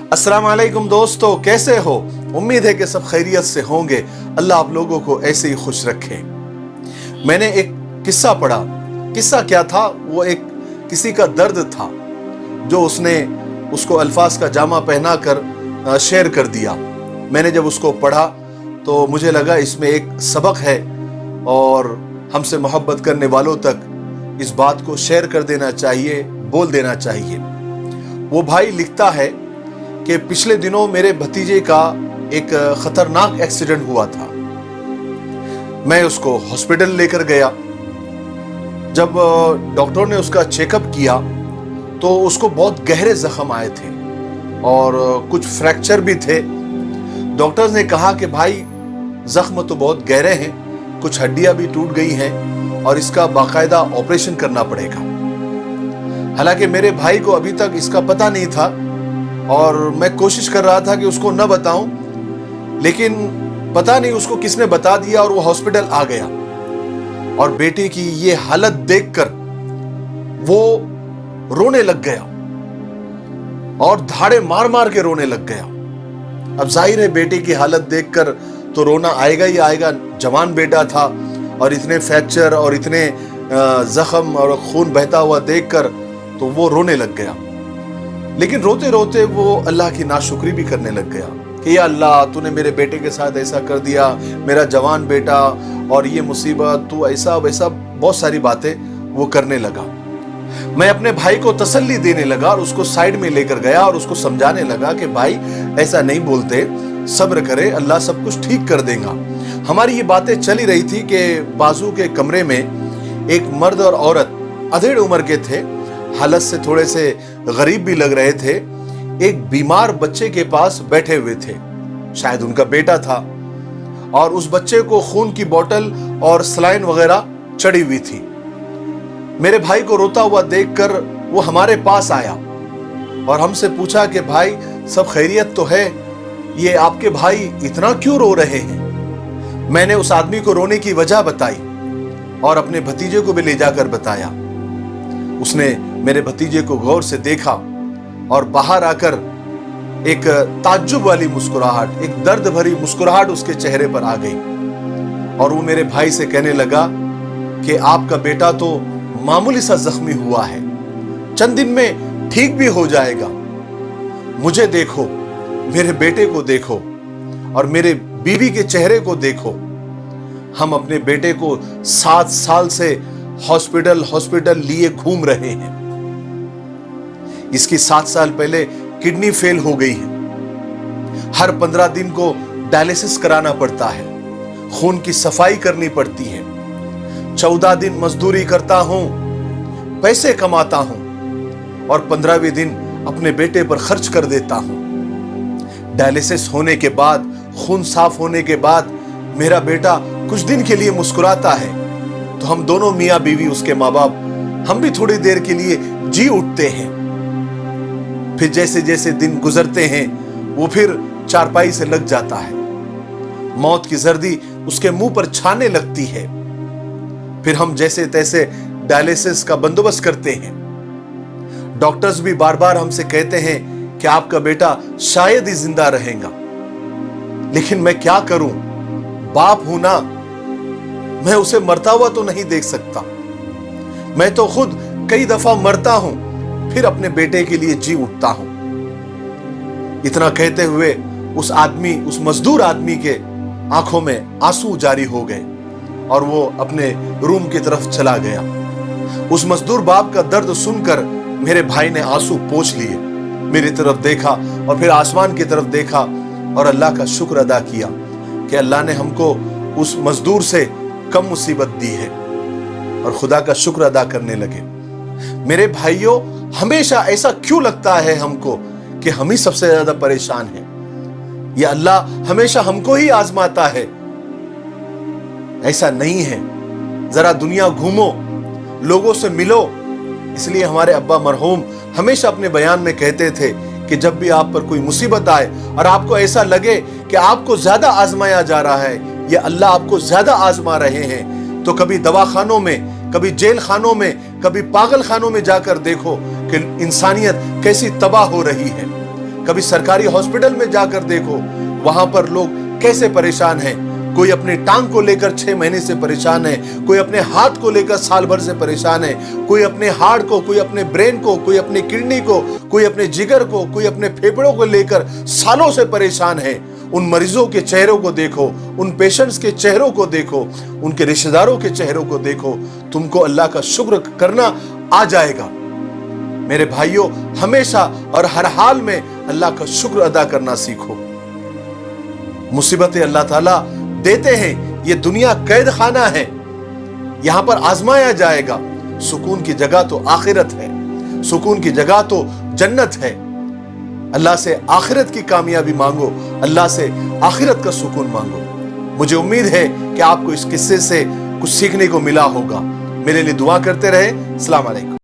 अस्सलाम वालेकुम दोस्तों, कैसे हो? उम्मीद है कि सब खैरियत से होंगे। अल्लाह आप लोगों को ऐसे ही खुश रखे। मैंने एक किस्सा पढ़ा। किस्सा क्या था? वो एक किसी का दर्द था जो उसने उसको अल्फाज का जामा पहना कर शेयर कर दिया। मैंने जब उसको पढ़ा तो मुझे लगा इसमें एक सबक है और हमसे मोहब्बत करने वालों तक इस बात को शेयर कर देना चाहिए, बोल देना चाहिए। वो भाई लिखता है कि पिछले दिनों मेरे भतीजे का एक खतरनाक एक्सीडेंट हुआ था। मैं उसको हॉस्पिटल लेकर गया। जब डॉक्टर ने उसका चेकअप किया तो उसको बहुत गहरे जख्म आए थे और कुछ फ्रैक्चर भी थे। डॉक्टर्स ने कहा कि भाई जख्म तो बहुत गहरे हैं, कुछ हड्डियां भी टूट गई हैं और इसका बाकायदा ऑपरेशन करना पड़ेगा। हालांकि मेरे भाई को अभी तक इसका पता नहीं था और मैं कोशिश कर रहा था कि उसको न बताऊं, लेकिन पता नहीं उसको किसने बता दिया और वो हॉस्पिटल आ गया। और बेटे की ये हालत देखकर वो रोने लग गया और धाड़े मार मार के रोने लग गया। अब जाहिर है बेटे की हालत देखकर तो रोना आएगा ही आएगा। जवान बेटा था और इतने फ्रैक्चर और इतने जख्म और खून बहता हुआ देखकर तो वो रोने लग गया। लेकिन रोते रोते वो अल्लाह की नाशुक्री भी करने लग गया कि या अल्लाह, तूने मेरे बेटे के साथ ऐसा कर दिया, मेरा जवान बेटा, और ये मुसीबत, तू ऐसा वैसा, बहुत सारी बातें वो करने लगा। मैं अपने भाई को तसल्ली देने लगा और उसको साइड में लेकर गया और उसको समझाने लगा कि भाई ऐसा नहीं बोलते, सब्र करे, अल्लाह सब कुछ ठीक कर देगा। हमारी ये बातें चली रही थी कि बाजू के कमरे में एक मर्द और औरत अधेड़ उम्र के थे, हालत से थोड़े से गरीब भी लग रहे थे, एक बीमार बच्चे के पास बैठे हुए थे। शायद उनका बेटा था और उस बच्चे को खून की बोतल और सलाइन वगैरह चढ़ी हुई थी। मेरे भाई को रोता हुआ देखकर वो हमारे पास आया और हमसे पूछा कि भाई सब खैरियत तो है, ये आपके भाई इतना क्यों रो रहे हैं? मैंने उस आदमी को रोने की वजह बताई और अपने भतीजे को भी ले जाकर बताया। उसने मेरे भतीजे को गौर से देखा और बाहर आकर एक ताज्जुब वाली मुस्कुराहट, एक दर्द भरी मुस्कुराहट उसके चेहरे पर आ गई और वो मेरे भाई से कहने लगा कि आपका बेटा तो मामूली सा जख्मी हुआ है, चंद दिन में ठीक भी हो जाएगा। मुझे देखो, मेरे बेटे को देखो और मेरे बीवी के चेहरे को देखो। हम अपने बेटे को 7 साल से हॉस्पिटल लिए घूम रहे हैं। इसकी 7 साल पहले किडनी फेल हो गई है। हर 15 दिन को डायलिसिस कराना पड़ता है, खून की सफाई करनी पड़ती है। 14 दिन मजदूरी करता हूं, पैसे कमाता हूं और 15वें दिन अपने बेटे पर खर्च कर देता हूं। डायलिसिस होने के बाद, खून साफ होने के बाद मेरा बेटा कुछ दिन के लिए मुस्कुराता है तो हम दोनों मियां बीवी, उसके माँ बाप, हम भी थोड़ी देर के लिए जी उठते हैं। फिर जैसे जैसे दिन गुजरते हैं वो फिर चारपाई से लग जाता है। मौत की जर्दी उसके मुंह पर छाने लगती है। फिर हम जैसे तैसे डायलिसिस का बंदोबस्त करते हैं। डॉक्टर्स भी बार बार हमसे कहते हैं कि आपका बेटा शायद ही जिंदा रहेगा। लेकिन मैं क्या करूं, बाप हूं ना, मैं उसे मरता हुआ तो नहीं देख सकता। मैं तो खुद कई दफा मरता हूं, फिर अपने बेटे के लिए जी उठता हूं। इतना कहते हुए उस मजदूर आदमी के आंखों में आंसू जारी हो गए और वो अपने रूम की तरफ चला गया। उस मजदूर बाप का दर्द सुनकर मेरे भाई ने आंसू पोंछ लिए, मेरी तरफ देखा और फिर आसमान की तरफ देखा और अल्लाह का शुक्र अदा किया कि अल्लाह ने हमको उस मजदूर से कम मुसीबत दी है और खुदा का शुक्र अदा करने लगे। मेरे भाइयों, हमेशा ऐसा क्यों लगता है हमको कि हम ही सबसे ज्यादा परेशान हैं? या अल्लाह हमेशा हमको ही आजमाता है? ऐसा नहीं है। जरा दुनिया घूमो, लोगों से मिलो। इसलिए हमारे अब्बा मरहूम हमेशा अपने बयान में कहते थे कि जब भी आप पर कोई मुसीबत आए और आपको ऐसा लगे कि आपको ज्यादा आजमाया जा रहा है या अल्लाह आपको ज्यादा आजमा रहे हैं, तो कभी दवाखानों में, कभी जेल खानों में, कभी पागल खानों में जाकर देखो कि इंसानियत कैसी तबाह हो रही है। कभी सरकारी हॉस्पिटल में जाकर देखो, वहां पर लोग कैसे परेशान हैं। कोई अपनी टांग को लेकर 6 महीने से परेशान है, कोई अपने हाथ को लेकर साल भर से परेशान है, कोई अपने हार्ट को, कोई अपने ब्रेन को, कोई अपनी किडनी को, कोई अपने जिगर को, कोई अपने फेफड़ों को लेकर सालों से परेशान है। उन मरीजों के चेहरों को देखो, उन पेशेंट्स के चेहरों को देखो, उनके रिश्तेदारों के चेहरों को देखो, तुमको अल्लाह का शुक्र करना आ जाएगा। मेरे भाइयों, हमेशा और हर हाल में अल्लाह का शुक्र अदा करना सीखो। मुसीबतें अल्लाह ताला देते हैं, ये दुनिया कैद खाना है, यहां पर आजमाया जाएगा। सुकून की जगह तो आखिरत है, सुकून की जगह तो जन्नत है। अल्लाह से आखिरत की कामयाबी मांगो, अल्लाह से आखिरत का सुकून मांगो। मुझे उम्मीद है कि आपको इस किस्से से कुछ सीखने को मिला होगा। मेरे लिए दुआ करते रहे। अस्सलाम वालेकुम।